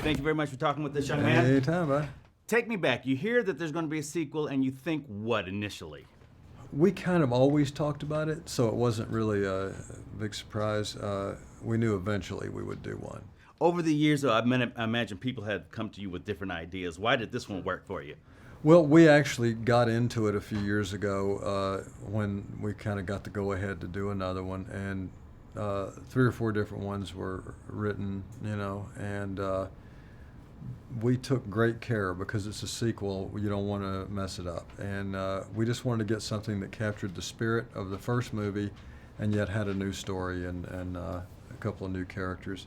Thank you very much for talking with this young man. Anytime, bud. Take me back. You hear that there's going to be a sequel, and you think what initially? We kind of always talked about it, so it wasn't really a big surprise. We knew eventually we would do one. Over the years, though, I imagine people have come to you with different ideas. Why did this one work for you? Well, we actually got into it a few years ago when we kind of got the go-ahead to do another one, and 3 or 4 different ones were written, and we took great care because it's a sequel. You don't want to mess it up, and we just wanted to get something that captured the spirit of the first movie and yet had a new story and a couple of new characters.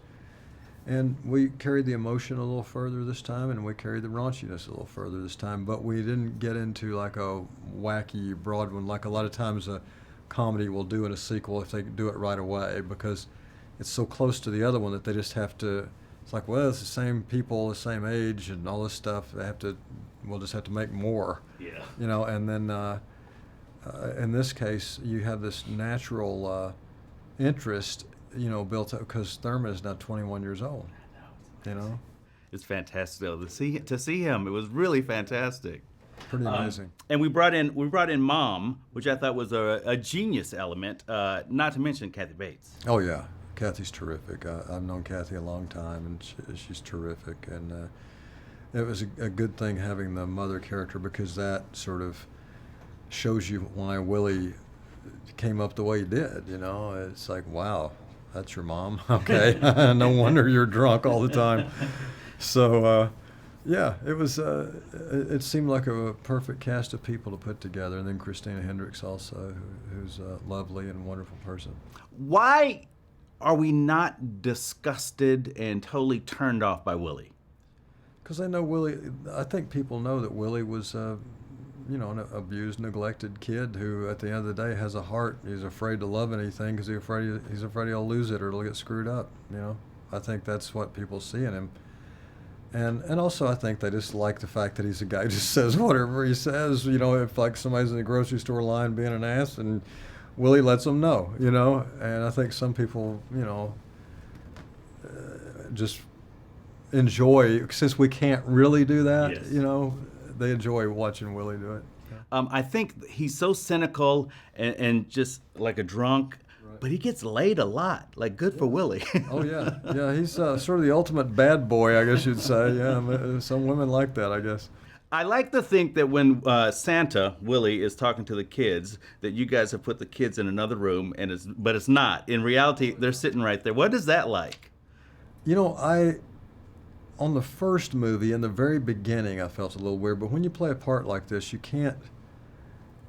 And we carried the emotion a little further this time, and we carried the raunchiness a little further this time, but we didn't get into like a wacky, broad one like a lot of times a comedy will do in a sequel if they do it right away, because it's so close to the other one that they just have to, it's like, well, it's the same people, the same age, and all this stuff. We'll just have to make more. Yeah. And then in this case, you have this natural interest, built up because Thurman is now 21 years old. It's fantastic though to see him. It was really fantastic. Pretty amazing. And we brought in Mom, which I thought was a genius element. Not to mention Kathy Bates. Oh yeah, Kathy's terrific. I've known Kathy a long time, and she's terrific. And it was a good thing having the mother character, because that sort of shows you why Willie came up the way he did. It's like, wow, that's your mom. Okay, no wonder you're drunk all the time. So. Yeah, it was. It seemed like a perfect cast of people to put together, and then Christina Hendricks also, who's a lovely and wonderful person. Why are we not disgusted and totally turned off by Willie? Because I know Willie. I think people know that Willie was, an abused, neglected kid who, at the end of the day, has a heart. He's afraid to love anything because he's afraid he'll lose it or it'll get screwed up. I think that's what people see in him. And also I think they just like the fact that he's a guy who just says whatever he says, if like somebody's in the grocery store line being an ass, and Willie lets them know, and I think some people, just enjoy, since we can't really do that, yes. They enjoy watching Willie do it. I think he's so cynical and just like a drunk. But he gets laid a lot. Like, good for Willie. Oh, yeah. Yeah, he's sort of the ultimate bad boy, I guess you'd say. Yeah, some women like that, I guess. I like to think that when Santa, Willie, is talking to the kids, that you guys have put the kids in another room, but it's not. In reality, they're sitting right there. What is that like? On the first movie, in the very beginning, I felt a little weird. But when you play a part like this, you can't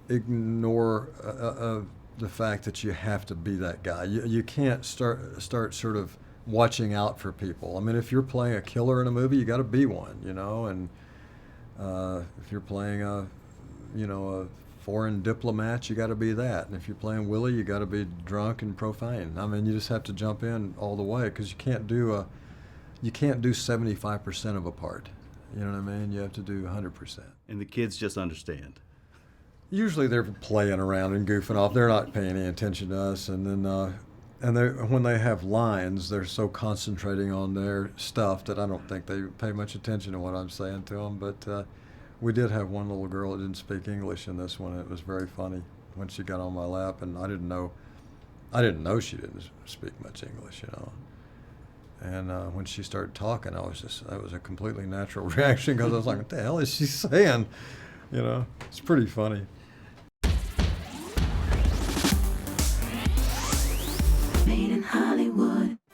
ignore the fact that you have to be that guy. You can't start sort of watching out for people. I mean, if you're playing a killer in a movie, you got to be one, and if you're playing a foreign diplomat, you got to be that. And if you're playing Willie, you got to be drunk and profane. I mean, you just have to jump in all the way, because you can't do 75% of a part. You know what I mean? You have to do 100%. And the kids just understand. Usually they're playing around and goofing off. They're not paying any attention to us. And then when they have lines, they're so concentrating on their stuff that I don't think they pay much attention to what I'm saying to them. But we did have one little girl that didn't speak English in this one. It was very funny when she got on my lap, and I didn't know she didn't speak much English, And when she started talking, that was a completely natural reaction, because I was like, what the hell is she saying? It's pretty funny.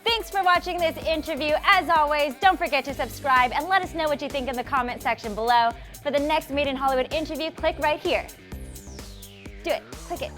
Thanks for watching this interview. As always, don't forget to subscribe and let us know what you think in the comment section below. For the next Made in Hollywood interview, click right here. Do it. Click it.